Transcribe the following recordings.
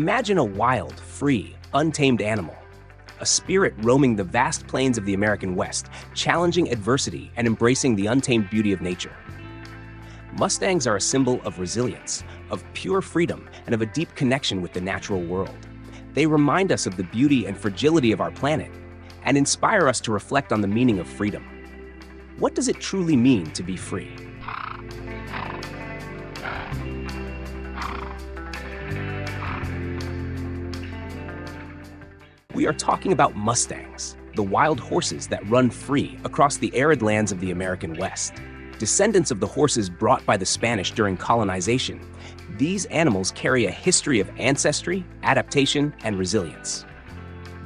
Imagine a wild, free, untamed animal, a spirit roaming the vast plains of the American West, challenging adversity and embracing the untamed beauty of nature. Mustangs are a symbol of resilience, of pure freedom, and of a deep connection with the natural world. They remind us of the beauty and fragility of our planet and inspire us to reflect on the meaning of freedom. What does it truly mean to be free? We are talking about Mustangs, the wild horses that run free across the arid lands of the American West. Descendants of the horses brought by the Spanish during colonization, these animals carry a history of ancestry, adaptation, and resilience.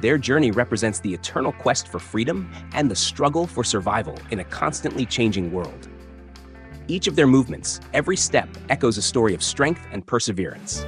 Their journey represents the eternal quest for freedom and the struggle for survival in a constantly changing world. Each of their movements, every step, echoes a story of strength and perseverance.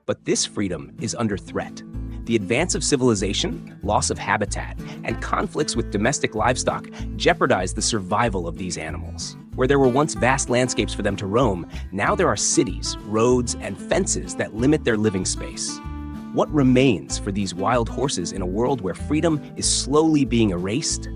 But this freedom is under threat. The advance of civilization, loss of habitat, and conflicts with domestic livestock jeopardize the survival of these animals. Where there were once vast landscapes for them to roam, now there are cities, roads, and fences that limit their living space. What remains for these wild horses in a world where freedom is slowly being erased?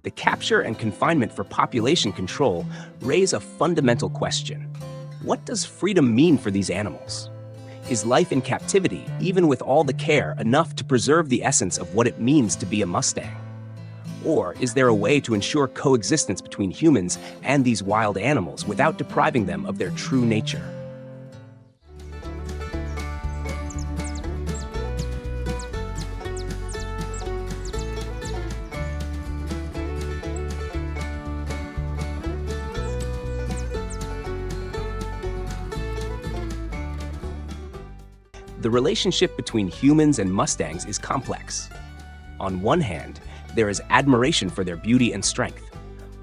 The capture and confinement for population control raise a fundamental question. What does freedom mean for these animals? Is life in captivity, even with all the care, enough to preserve the essence of what it means to be a Mustang? Or is there a way to ensure coexistence between humans and these wild animals without depriving them of their true nature? The relationship between humans and Mustangs is complex. On one hand, there is admiration for their beauty and strength.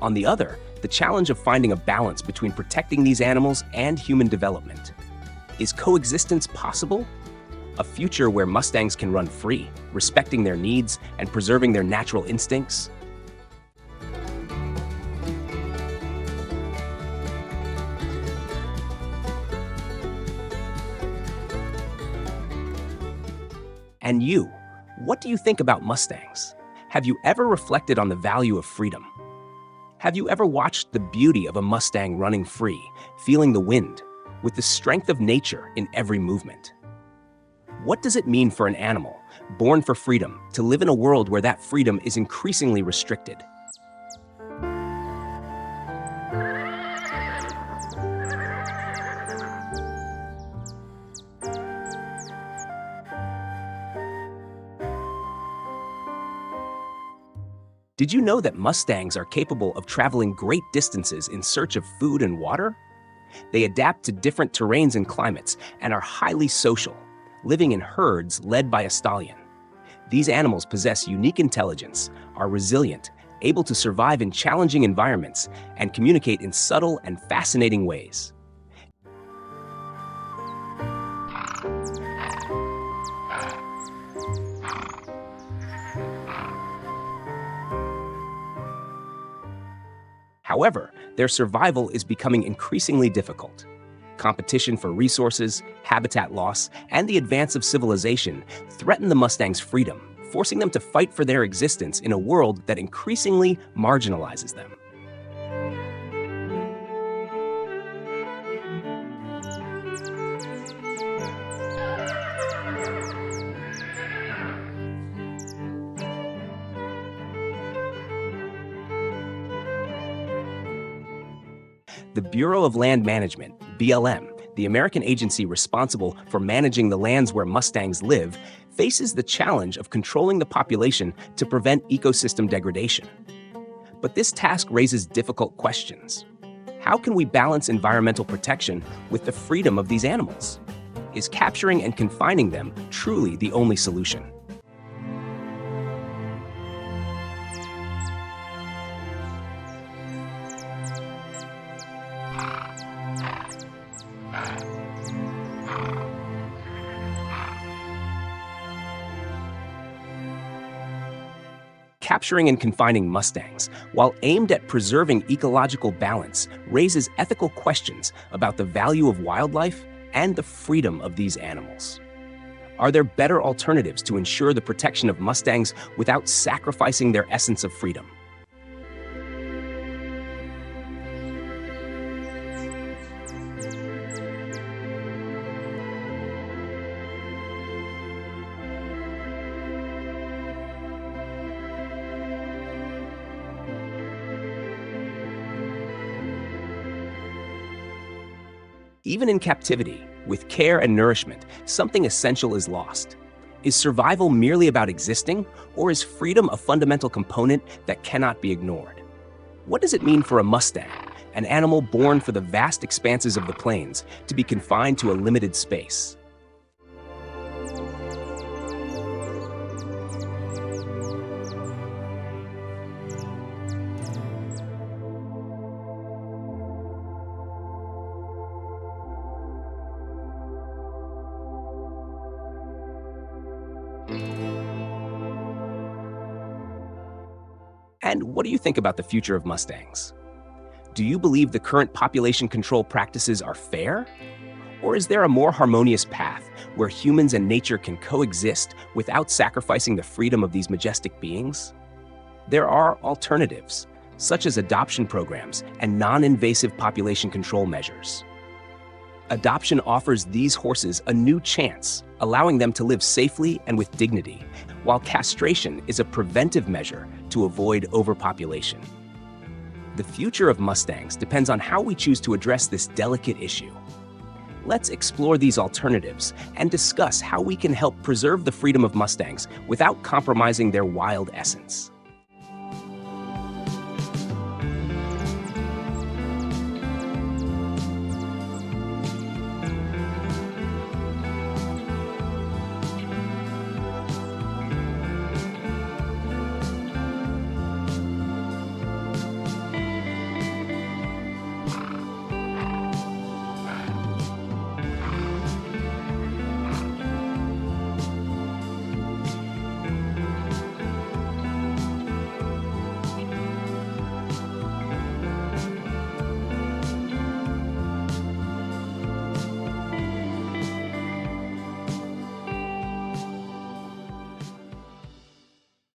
On the other, the challenge of finding a balance between protecting these animals and human development. Is coexistence possible? A future where Mustangs can run free, respecting their needs and preserving their natural instincts? And you, what do you think about Mustangs? Have you ever reflected on the value of freedom? Have you ever watched the beauty of a Mustang running free, feeling the wind, with the strength of nature in every movement? What does it mean for an animal, born for freedom, to live in a world where that freedom is increasingly restricted? Did you know that Mustangs are capable of traveling great distances in search of food and water? They adapt to different terrains and climates and are highly social, living in herds led by a stallion. These animals possess unique intelligence, are resilient, able to survive in challenging environments, and communicate in subtle and fascinating ways. However, their survival is becoming increasingly difficult. Competition for resources, habitat loss, and the advance of civilization threaten the Mustang's freedom, forcing them to fight for their existence in a world that increasingly marginalizes them. The Bureau of Land Management, BLM, the American agency responsible for managing the lands where Mustangs live, faces the challenge of controlling the population to prevent ecosystem degradation. But this task raises difficult questions. How can we balance environmental protection with the freedom of these animals? Is capturing and confining them truly the only solution? Capturing and confining Mustangs, while aimed at preserving ecological balance, raises ethical questions about the value of wildlife and the freedom of these animals. Are there better alternatives to ensure the protection of Mustangs without sacrificing their essence of freedom? Even in captivity, with care and nourishment, something essential is lost. Is survival merely about existing, or is freedom a fundamental component that cannot be ignored? What does it mean for a Mustang, an animal born for the vast expanses of the plains, to be confined to a limited space? And what do you think about the future of Mustangs? Do you believe the current population control practices are fair? Or is there a more harmonious path where humans and nature can coexist without sacrificing the freedom of these majestic beings? There are alternatives, such as adoption programs and non-invasive population control measures. Adoption offers these horses a new chance, allowing them to live safely and with dignity, while castration is a preventive measure to avoid overpopulation. The future of Mustangs depends on how we choose to address this delicate issue. Let's explore these alternatives and discuss how we can help preserve the freedom of Mustangs without compromising their wild essence.